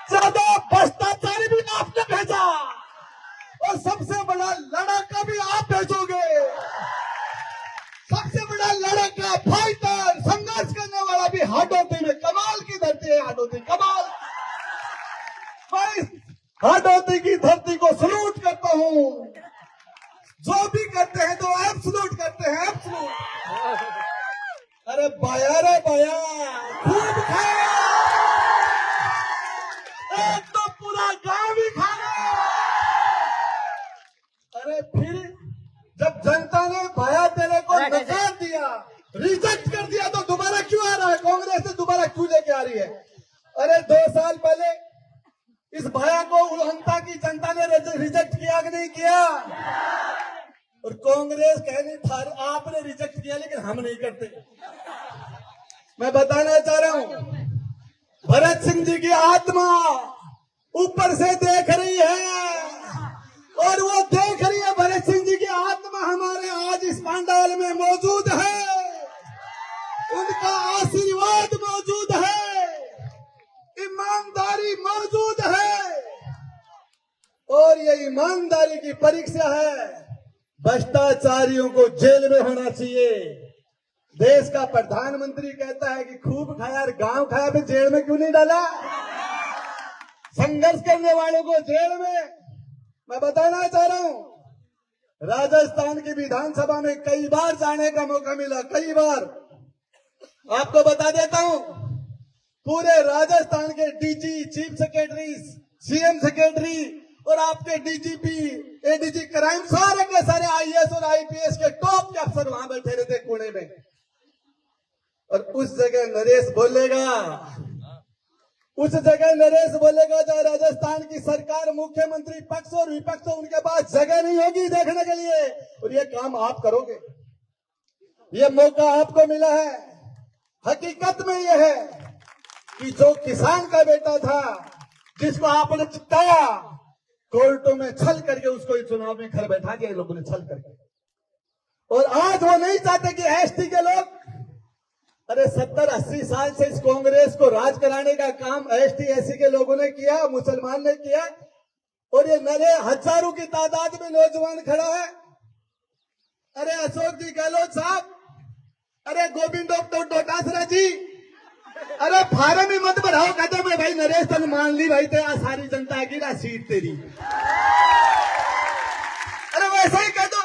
ज्यादा भ्रष्टाचारी भी आपने भेजा और सबसे बड़ा लड़ाका भी आप भेजोगे। सबसे बड़ा लड़ाका, फाइटर, संघर्ष करने वाला भी हाडोती में, कमाल की धरती है हाडोती, कमाल। मैं हाडोती की धरती को सलूट करता हूं। जो भी करते हैं तो एब्सोल्यूट करते हैं, एब्सोल्यूट। अरे बाया रे बाया, खूब खाया, एक तो पूरा गांव ही खाया। अरे फिर जब जनता ने भाया तेरे को नकार दिया, रिजेक्ट कर दिया, तो दोबारा क्यों आ रहा है? कांग्रेस से दोबारा क्यों लेके आ रही है? अरे 2 साल पहले इस भाया को उड़हंता की जनता ने रिजेक्ट किया कि नहीं किया? और कांग्रेस कहने था आपने रिजेक्ट किया लेकिन हम नहीं करते। मैं बताना चाह रहा हूं, भरत सिंह जी की आत्मा ऊपर से देख रही है और वो देख रही है, भरत सिंह जी की आत्मा हमारे आज इस पंडाल में मौजूद है, उनका आशीर्वाद मौजूद है, ईमानदारी मौजूद है। और ये ईमानदारी की परीक्षा है। भ्रष्टाचारियों को जेल में होना चाहिए। देश का प्रधानमंत्री कहता है कि खूब खाया और गांव खाया, फिर जेल में क्यों नहीं डाला? संघर्ष करने वालों को जेल में। मैं बताना चाह रहा हूं, राजस्थान की विधानसभा में कई बार जाने का मौका मिला, कई बार। आपको बता देता हूं, पूरे राजस्थान के DG, chief secretary, CM secretary और आपके डीजीपी, एडीजी क्राइम, सारे के सारे आईएएस और आईपीएस के टॉप के अफसर वहां बैठे रहते कोने में। और उस जगह नरेश बोलेगा, उस जगह नरेश बोलेगा जहाँ राजस्थान की सरकार, मुख्यमंत्री, पक्ष और विपक्ष, उनके पास जगह नहीं होगी देखने के लिए। और ये काम आप करोगे, ये मौका आपको मिला है। हकीकत में यह है कि जो किसान का बेटा था, जिसको आपने जिताया, कोर्टों में छल करके उसको इस चुनाव में घर बैठा दिया लोगों ने, छल करके। और आज वो नहीं चाहते कि एसटी के लोग, अरे 70-80 साल से इस कांग्रेस को राज कराने का काम एसटी एसी के लोगों ने किया, मुसलमान ने किया। और ये नरे हजारों की तादाद में नौजवान खड़ा है। अरे अशोक जी गहलोत साहब, अरे गोविंद डोटासरा जी, अरे फार्म ही मत बढ़ाओ, कहते मैं भाई नरेश तन मान ली भाई, तेरा सारी जनता की ना सीट तेरी। अरे वैसे ही कह दो।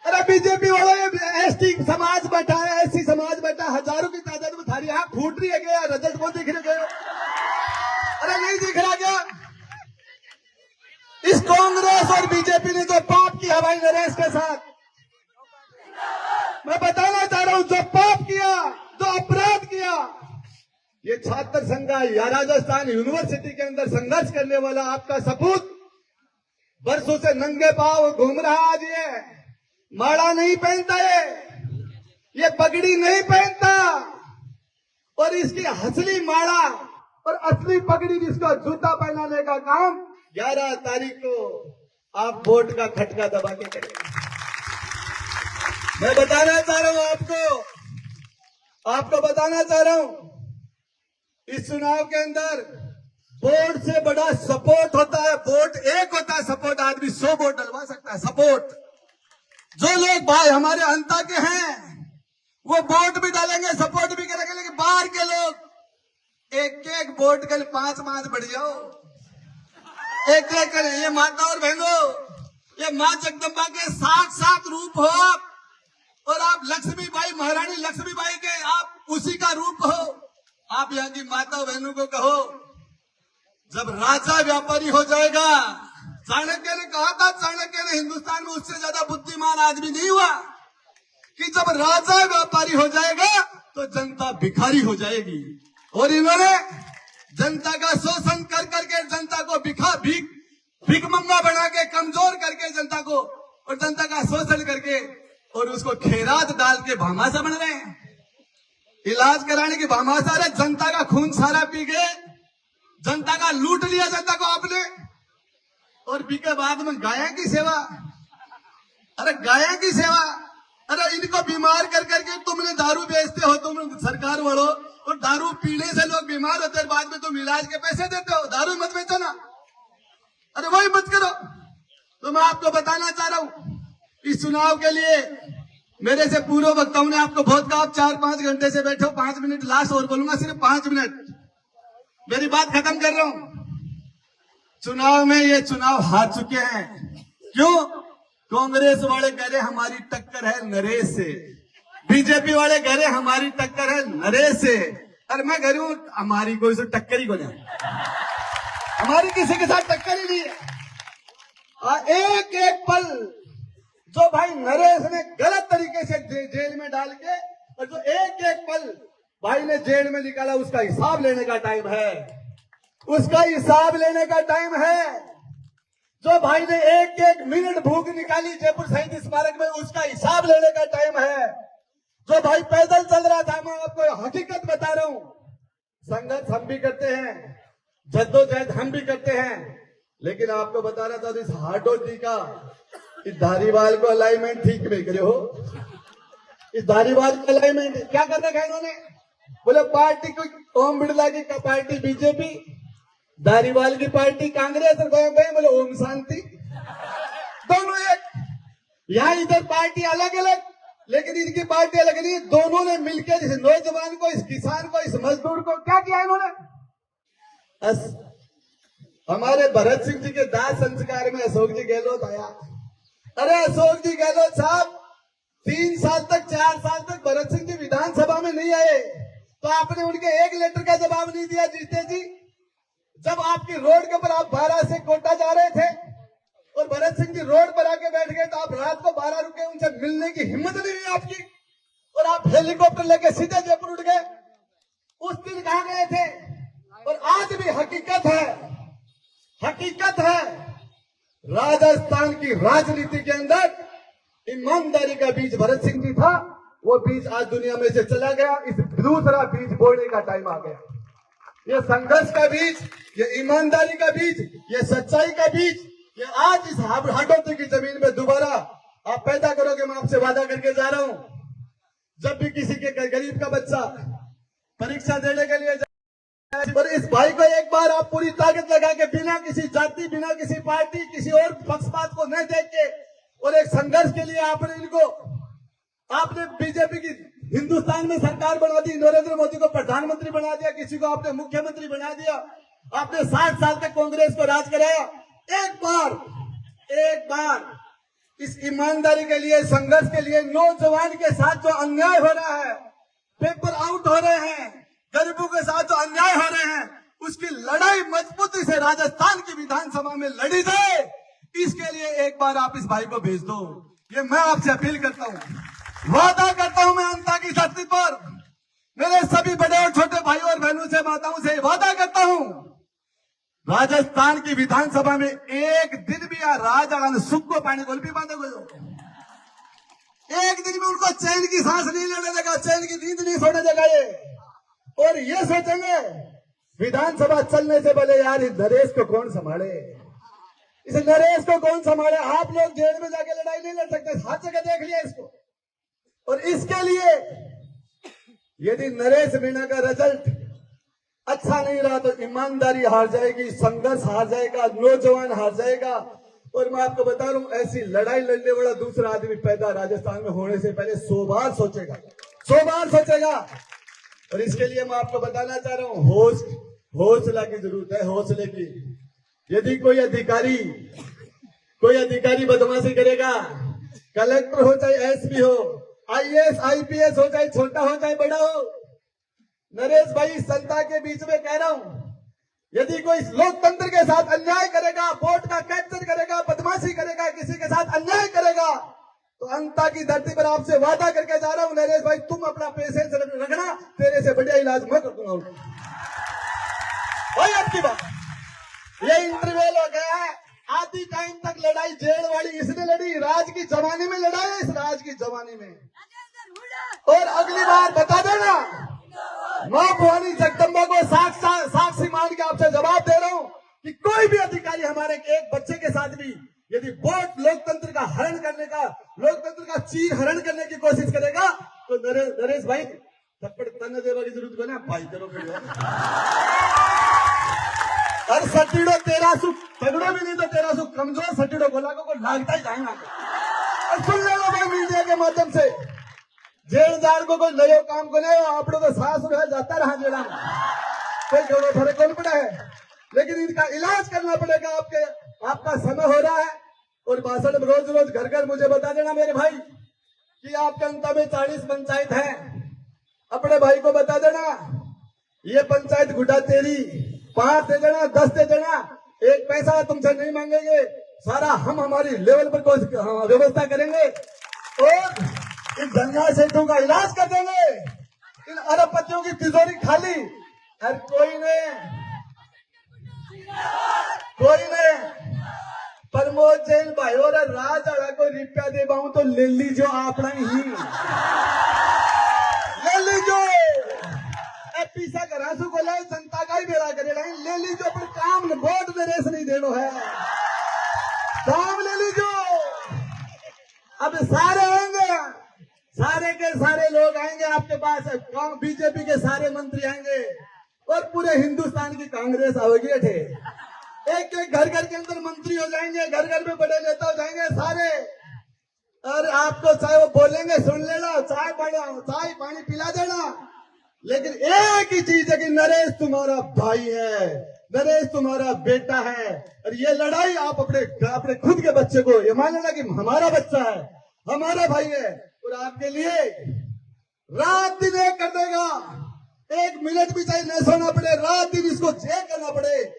अरे बीजेपी वाले एसटी समाज बैठा है, एससी समाज बैठा, हजारों की तादाद में थारी आंख फूट रही है क्या? रजत को दिख रहे गए? अरे नहीं दिख रहा क्या? इस कांग्रेस और बीजेपी ने जो पाप किया भाई नरेश के साथ, मैं बताना चाह रहा हूं, जो पाप किया, जो अपराध किया, ये छात्र संघ या राजस्थान यूनिवर्सिटी के अंदर संघर्ष करने वाला आपका सपूत वर्षों से नंगे पांव घूम रहा। आज ये माला नहीं पहनता, ये पगड़ी नहीं पहनता, और इसकी असली माला और असली पगड़ी, जिसका जूता पहनाने का काम 11 तारीख को आप वोट का खटका दबा के करेंगे। मैं बताना चाह रहा हूं आपको बताना चाह रहा हूं, इस चुनाव के अंदर वोट से बड़ा सपोर्ट होता है। वोट एक होता है, सपोर्ट आदमी 100 वोट डलवा सकता है। सपोर्ट, जो लोग भाई हमारे अंता के हैं वो वोट भी डालेंगे, सपोर्ट भी करेंगे, लेकिन बाहर के लोग एक एक वोट कर 5 बढ़ जाओ, एक एक करें। ये माता और बहनों, ये मां जगदम्बा के 7 रूप हो आप, और आप लक्ष्मीबाई, महारानी लक्ष्मीबाई के आप उसी का रूप हो। आप यहाँ की माता बहनों को कहो, जब राजा व्यापारी हो जाएगा, चाणक्य ने कहा था, चाणक्य ने हिंदुस्तान में उससे ज्यादा बुद्धिमान आदमी नहीं हुआ, कि जब राजा व्यापारी हो जाएगा तो जनता भिखारी हो जाएगी। और इन्होंने जनता का शोषण कर करके जनता को भिखमंगा बना के, कमजोर करके जनता को, और जनता का शोषण करके, और उसको खेरात डाल के भामाशा बन रहे हैं। इलाज कराने की भामाशा, रहे जनता का खून सारा पी गए, जनता का लूट लिया जनता को आपने, और पी के बाद में गायों की सेवा। अरे गायों की सेवा, अरे इनको बीमार कर करके तुमने दारू बेचते हो, तुम सरकार वालों, और दारू पीने से लोग बीमार होते हैं, बाद में तुम इलाज के पैसे देते हो। दारू मत बेचो ना, अरे वही मत करो। तो मैं आपको बताना चाह रहा हूं, इस चुनाव के लिए मेरे से पूर्व वक्ताओं ने आपको बहुत कहा, आप 4-5 घंटे से बैठे हो, 5 मिनट लास्ट और बोलूंगा, सिर्फ 5 मिनट, मेरी बात खत्म कर रहा हूं। चुनाव में ये चुनाव हार चुके हैं। क्यों? कांग्रेस वाले कह रहे हमारी टक्कर है नरेश से, बीजेपी वाले कह रहे हमारी टक्कर है नरेश से। अरे मैं कह रही हूं हमारी कोई से टक्कर ही को नहीं, हमारी किसी के साथ टक्कर ही नहीं है। एक एक पल जो भाई नरेश ने गलत तरीके से जेल में डाल के, और जो एक एक पल भाई ने जेल में निकाला, उसका हिसाब लेने का टाइम है, उसका हिसाब लेने का टाइम है। जो भाई ने एक एक मिनट भूख निकाली जयपुर शहीद स्मारक में, उसका हिसाब लेने का टाइम है। जो भाई पैदल चल रहा था, मैं आपको हकीकत बता रहा हूं, संघर्ष हम भी करते हैं, जद्दोजहद हम भी करते हैं, लेकिन आपको बता रहा था इस हार्डो जी का, इस धारीवाल को अलाइनमेंट ठीक नहीं करे हो। इस धारीवाल का अलाइनमेंट क्या कर रखा है इन्होंने? बोले पार्टी को ओम बिरला की पार्टी बीजेपी, धारीवाल की पार्टी कांग्रेस, और बोले ओम शांति, दोनों एक। यहाँ इधर पार्टी अलग अलग, लेकिन इनकी पार्टी अलग नहीं। दोनों ने मिलकर इस नौजवान को, इस किसान को, इस मजदूर को क्या किया इन्होंने? हमारे भरत सिंह जी के दाह संस्कार में अशोक जी गहलोत आया। अरे अशोक जी गहलोत साहब 3 साल तक, 4 साल तक भरत सिंह जी विधानसभा में नहीं आए, तो आपने उनके एक लेटर का जवाब नहीं दिया जीते जी। जब आपकी रोड के ऊपर आप 12 से कोटा जा रहे थे और भरत सिंह जी रोड पर आके बैठ गए, तो आप रात को 12 रुके, उनसे मिलने की हिम्मत नहीं हुई आपकी, और आप हेलीकॉप्टर लेके सीधे जयपुर उठ गए। उस दिन कहां गए थे? और आज भी हकीकत है, हकीकत है, राजस्थान की राजनीति के अंदर ईमानदारी का बीज भरत सिंह जी था, वो बीज आज दुनिया में से चला गया। इस दूसरा बीज बोने का टाइम आ गया। ये संघर्ष का बीज, ये ईमानदारी का बीज, ये सच्चाई का बीज, ये आज इस हाटोती की जमीन में दोबारा आप पैदा करोगे। मैं आपसे वादा करके जा रहा हूं, जब भी किसी के गरीब का बच्चा परीक्षा देने के लिए और इस भाई को एक बार आप पूरी ताकत लगा के, बिना किसी जाति, बिना किसी पार्टी, किसी और पक्षपात को नहीं देख के, और एक संघर्ष के लिए आपने इनको, आपने बीजेपी की हिंदुस्तान में सरकार बना दी, नरेंद्र मोदी को प्रधानमंत्री बना दिया, किसी को आपने मुख्यमंत्री बना दिया, आपने 60 साल तक कांग्रेस को राज कराया। एक बार इस ईमानदारी के लिए, संघर्ष के लिए, नौजवान के साथ जो अन्याय हो रहा है, पेपर आउट हो रहे हैं, गरीबों के साथ जो अन्याय हो रहे हैं, उसकी लड़ाई मजबूती से राजस्थान की विधानसभा में लड़ी जाए। इसके लिए एक बार आप इस भाई को भेज दो, ये मैं आपसे अपील करता हूं। वादा करता हूं मैं अंता की धरती पर मेरे सभी बड़े और छोटे भाइयों और बहनों से, माताओं से वादा करता हूं, राजस्थान की विधानसभा में एक दिन भी राजा सुख को पाने को भी बांधे को, एक दिन भी उनको चैन की सांस नहीं लेने देगा, चैन की नींद नहीं सोने देगा ये। और ये सोचेंगे विधानसभा चलने से पहले, यार इस नरेश को कौन संभाले, इस नरेश को कौन संभाले। आप लोग जेल में जाके लड़ाई नहीं लड़ सकते, हर जगह देख लिया इसको। और इसके लिए यदि नरेश मीणा का रिजल्ट अच्छा नहीं रहा तो ईमानदारी हार जाएगी, संघर्ष हार जाएगा, नौजवान हार जाएगा। और मैं आपको बता रहा हूं, ऐसी लड़ाई लड़ने वाला दूसरा आदमी पैदा राजस्थान में होने से पहले 100 बार सोचेगा, 100 बार सोचेगा। और इसके लिए मैं आपको बताना चाह रहा हूं, हौसला की जरूरत है, हौसले की। यदि कोई अधिकारी बदमाशी करेगा, कलेक्टर हो चाहे एसपी हो, आईएएस आईपीएस हो, चाहे छोटा हो चाहे बड़ा हो, नरेश भाई जनता के बीच में कह रहा हूं, यदि कोई लोकतंत्र के साथ अन्याय करेगा, वोट का कैप्चर करेगा, बदमाशी करेगा, किसी के साथ अन्याय करेगा, तो अंता की धरती पर आपसे वादा करके जा रहा हूं नरेश भाई, तुम अपना पेशेंस रखना, तेरे से बढ़िया इलाज मैं कर दूंगा। भाई आपकी बात, ये इंटरवल हो गया है, आधी टाइम तक लड़ाई जेल वाली इसने लड़ी, राज की जमाने में लड़ा है, इस राज की जमाने में। और अगली बार बता देना, मां भवानी जगदम्बा को साक्षी मान के आपसे जवाब दे रहा हूं कि कोई भी अधिकारी हमारे एक बच्चे के साथ भी यदि वोट लोकतंत्र का हरण करने का, लोकतंत्र का चीर हरण करने की कोशिश करेगा तो नरेश भाई थप्पड़ तन देवा की जरूरत को ना भाई चलो फिर और सटीडो तेरा सुख तगड़ो भी नहीं तो तेरा सुख कमजोर सटीडो गोलाको को लागता ही जाएगा। और सुन लेना भाई मीडिया के माध्यम से जेल जार को कोई नयो काम को नहीं आप लोग तो सास रह जाता रहा जेल में कोई जोड़ो फर्क कौन पड़ा है, लेकिन इनका इलाज करना पड़ेगा। आपका समय हो रहा है और भाषण में रोज रोज घर घर मुझे बता देना मेरे भाई कि आपके अंत में 40 पंचायत है। अपने भाई को बता देना ये पंचायत गुड्डा तेरी 5 दे देना 10 दे देना, एक पैसा तुमसे नहीं मांगेंगे, सारा हम हमारी लेवल पर कोई व्यवस्था करेंगे और इन धनिया सेठों का इलाज कर देंगे, इन अरबपतियों की तिजोरी खाली। और कोई ने प्रमोद जैन भाई और राज अड़ा को रुपया दे पाऊं तो ले लीजो अपना ही ले लीजो पीसा करासू को ले जनता का ही बेड़ा करे ले लीजो पर काम वोट में रेस नहीं देनो है, काम ले लीजो। अब सारे आएंगे, सारे के सारे लोग आएंगे आपके पास, बीजेपी के सारे मंत्री आएंगे और पूरे हिंदुस्तान की कांग्रेस आएगी। एक एक घर घर के अंदर मंत्री हो जाएंगे, घर घर में बड़े नेता हो जाएंगे सारे, और आपको चाहे वो बोलेंगे सुन लेना, चाय पानी पिला देना, लेकिन एक ही चीज है कि नरेश तुम्हारा भाई है, नरेश तुम्हारा बेटा है। और ये लड़ाई आप अपने खुद के बच्चे को ये मान लेना कि हमारा बच्चा है, हमारा भाई है और आपके लिए रात दिन एक कर देगा, 1 मिनट भी चाहे नहीं सोना पड़े, रात दिन इसको चेक करना पड़े।